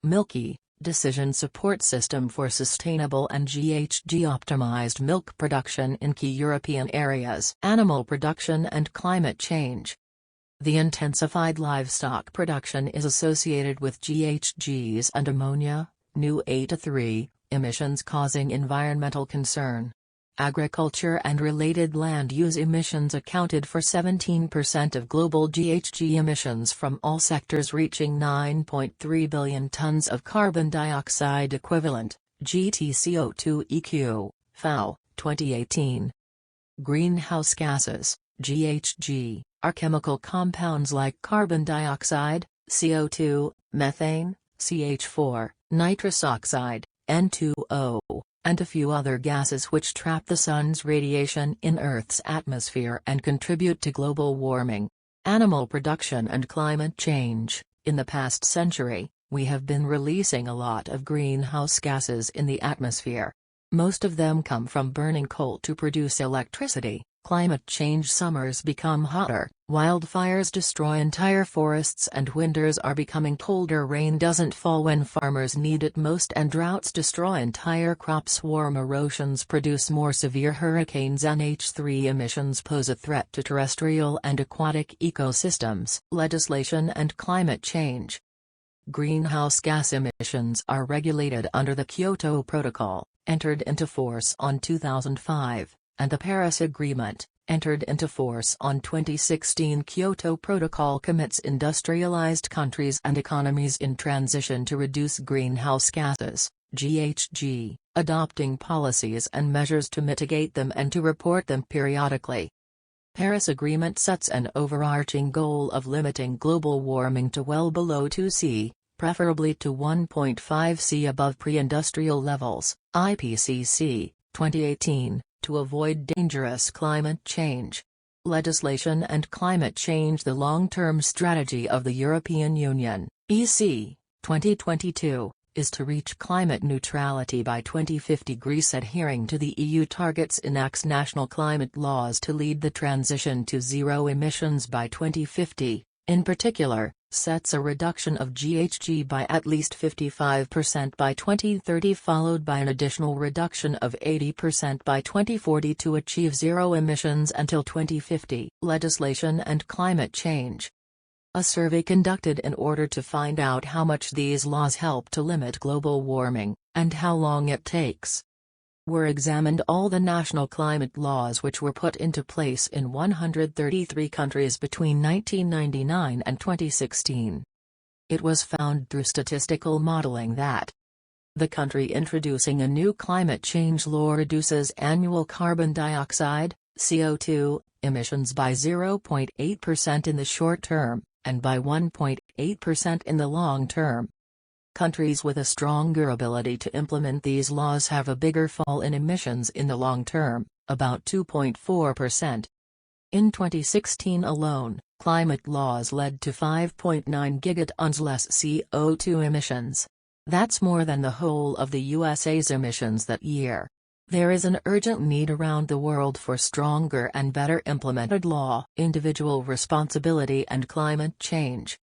Milkey, decision support system for sustainable and GHG-optimized milk production in key European areas. Animal production and climate change. The intensified livestock production is associated with GHGs and ammonia, new 8-3, emissions causing environmental concern. Agriculture and related land use emissions accounted for 17% of global GHG emissions from all sectors, reaching 9.3 billion tons of carbon dioxide equivalent, GTCO2 FAO, 2018. Greenhouse gases, GHG, are chemical compounds like carbon dioxide, CO2, methane, CH4, nitrous oxide, N2O, and a few other gases which trap the sun's radiation in Earth's atmosphere and contribute to global warming. Animal production and climate change. In the past century, we have been releasing a lot of greenhouse gases in the atmosphere. Most of them come from burning coal to produce electricity. Climate change. Summers become hotter, wildfires destroy entire forests, and winters are becoming colder. Rain doesn't fall when farmers need it most, and droughts destroy entire crops. Warm oceans produce more severe hurricanes. NH3 emissions pose a threat to terrestrial and aquatic ecosystems. Legislation and climate change. Greenhouse gas emissions are regulated under the Kyoto Protocol, entered into force on 2005. And the Paris Agreement, entered into force on 2016. Kyoto Protocol commits industrialized countries and economies in transition to reduce greenhouse gases, GHG, adopting policies and measures to mitigate them and to report them periodically. Paris Agreement sets an overarching goal of limiting global warming to well below 2°C, preferably to 1.5°C above pre-industrial levels, IPCC, 2018. To avoid dangerous climate change. Legislation and climate change. The long-term strategy of the European Union, EC, 2022, is to reach climate neutrality by 2050. Greece, adhering to the EU targets, enacts national climate laws to lead the transition to zero emissions by 2050, in particular, sets a reduction of GHG by at least 55% by 2030, followed by an additional reduction of 80% by 2040 to achieve zero emissions until 2050. Legislation and climate change. A survey conducted in order to find out how much these laws help to limit global warming, and how long it takes. Were examined all the national climate laws which were put into place in 133 countries between 1999 and 2016. It was found through statistical modeling that the country introducing a new climate change law reduces annual carbon dioxide, CO2, emissions by 0.8% in the short term, and by 1.8% in the long term. Countries with a stronger ability to implement these laws have a bigger fall in emissions in the long term, about 2.4%. In 2016 alone, climate laws led to 5.9 gigatons less CO2 emissions. That's more than the whole of the USA's emissions that year. There is an urgent need around the world for stronger and better implemented law. Individual responsibility and climate change.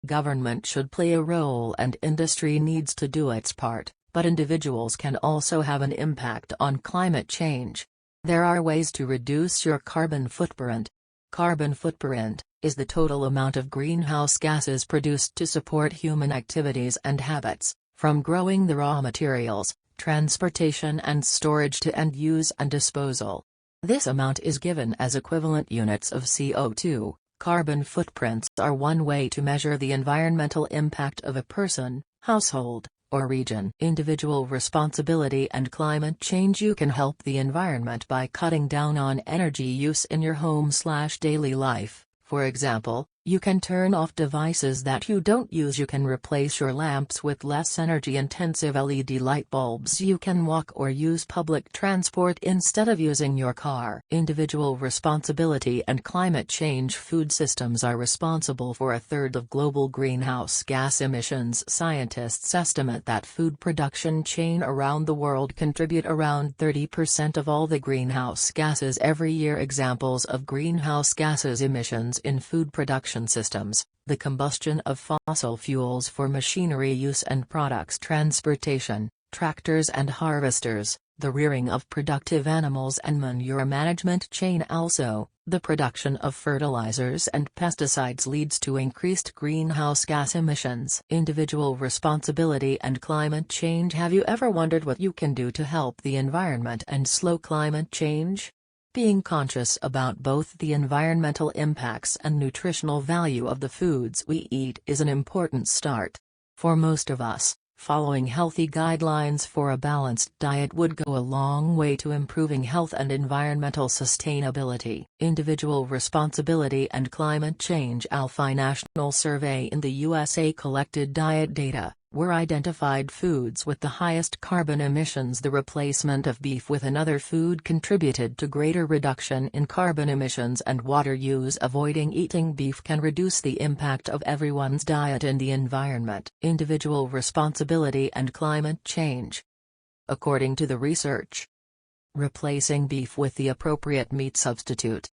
Government should play a role and industry needs to do its part, but individuals can also have an impact on climate change. There are ways to reduce your carbon footprint. Carbon footprint is the total amount of greenhouse gases produced to support human activities and habits, from growing the raw materials, transportation and storage to end use and disposal. This amount is given as equivalent units of CO2. Carbon footprints are one way to measure the environmental impact of a person, household, or region. Individual responsibility and climate change. You can help the environment by cutting down on energy use in your home/daily life. For example, you can turn off devices that you don't use. You can replace your lamps with less energy-intensive LED light bulbs. You can walk or use public transport instead of using your car. Individual responsibility and climate change. Food systems are responsible for a third of global greenhouse gas emissions. Scientists estimate that food production chain around the world contribute around 30% of all the greenhouse gases every year. Examples of greenhouse gases emissions in food production production systems, the combustion of fossil fuels for machinery use and products transportation, tractors and harvesters, the rearing of productive animals and manure management chain. Also, the production of fertilizers and pesticides leads to increased greenhouse gas emissions. Individual responsibility and climate change. Have you ever wondered what you can do to help the environment and slow climate change? Being conscious about both the environmental impacts and nutritional value of the foods we eat is an important start. For most of us, following healthy guidelines for a balanced diet would go a long way to improving health and environmental sustainability. Individual responsibility and climate change. Alpha National Survey in the USA collected diet data, were identified foods with the highest carbon emissions. The replacement of beef with another food contributed to greater reduction in carbon emissions and water use. Avoiding eating beef can reduce the impact of everyone's diet in the environment. Individual responsibility and climate change. According to the research, replacing beef with the appropriate meat substitute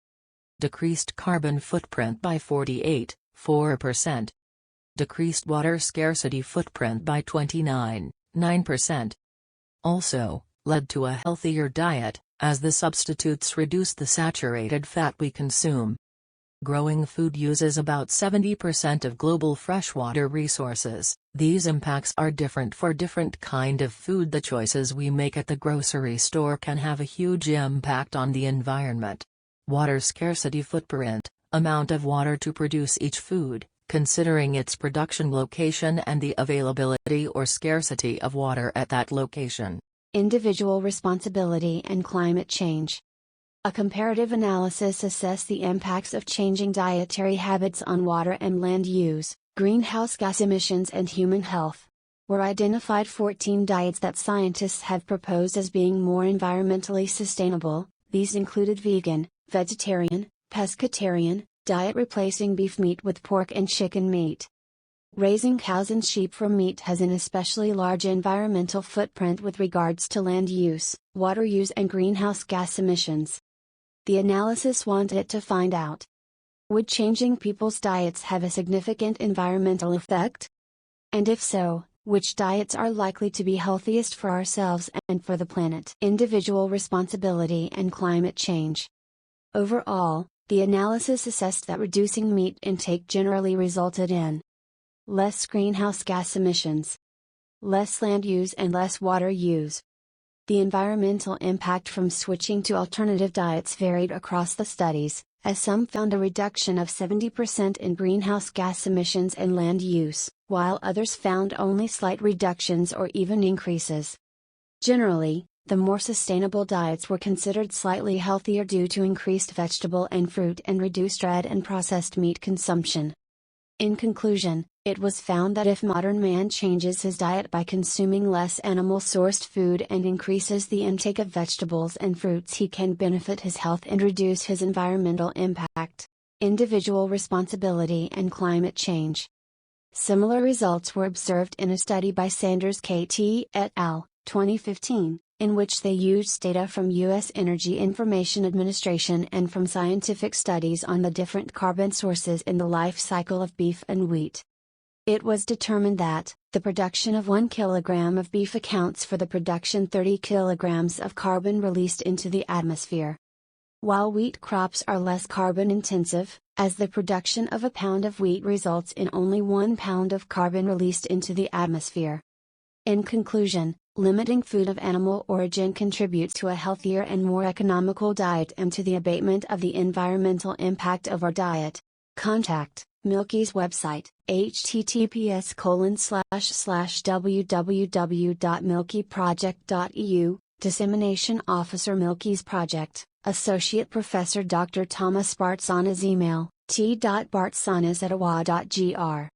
decreased carbon footprint by 48.4%. Decreased water scarcity footprint by 29.9%. Also, led to a healthier diet, as the substitutes reduce the saturated fat we consume. Growing food uses about 70% of global freshwater resources. These impacts are different for different kind of food. The choices we make at the grocery store can have a huge impact on the environment. Water scarcity footprint, amount of water to produce each food, considering its production location and the availability or scarcity of water at that location. Individual responsibility and climate change. A comparative analysis assessed the impacts of changing dietary habits on water and land use, greenhouse gas emissions and human health. Were identified 14 diets that scientists have proposed as being more environmentally sustainable. These included vegan, vegetarian, pescatarian, diet replacing beef meat with pork and chicken meat. Raising cows and sheep for meat has an especially large environmental footprint with regards to land use, water use and greenhouse gas emissions. The analysis wanted to find out: would changing people's diets have a significant environmental effect? And if so, which diets are likely to be healthiest for ourselves and for the planet? Individual responsibility and climate change. Overall, the analysis assessed that reducing meat intake generally resulted in less greenhouse gas emissions, less land use and less water use. The environmental impact from switching to alternative diets varied across the studies, as some found a reduction of 70% in greenhouse gas emissions and land use, while others found only slight reductions or even increases. Generally, the more sustainable diets were considered slightly healthier due to increased vegetable and fruit and reduced red and processed meat consumption. In conclusion, it was found that if modern man changes his diet by consuming less animal-sourced food and increases the intake of vegetables and fruits, he can benefit his health and reduce his environmental impact. Individual responsibility and climate change. Similar results were observed in a study by Sanders KT et al., 2015. In which they used data from U.S. Energy Information Administration and from scientific studies on the different carbon sources in the life cycle of beef and wheat. It was determined that the production of 1 kilogram of beef accounts for the production 30 kilograms of carbon released into the atmosphere. While wheat crops are less carbon intensive, as the production of a pound of wheat results in only 1 pound of carbon released into the atmosphere. In conclusion, limiting food of animal origin contributes to a healthier and more economical diet and to the abatement of the environmental impact of our diet. Contact Milkey's website, https://www.milkeyproject.eu, Dissemination Officer Milkey's Project, Associate Professor Dr. Thomas Bartsanas. Email, t.bartsanas@iowa.gr.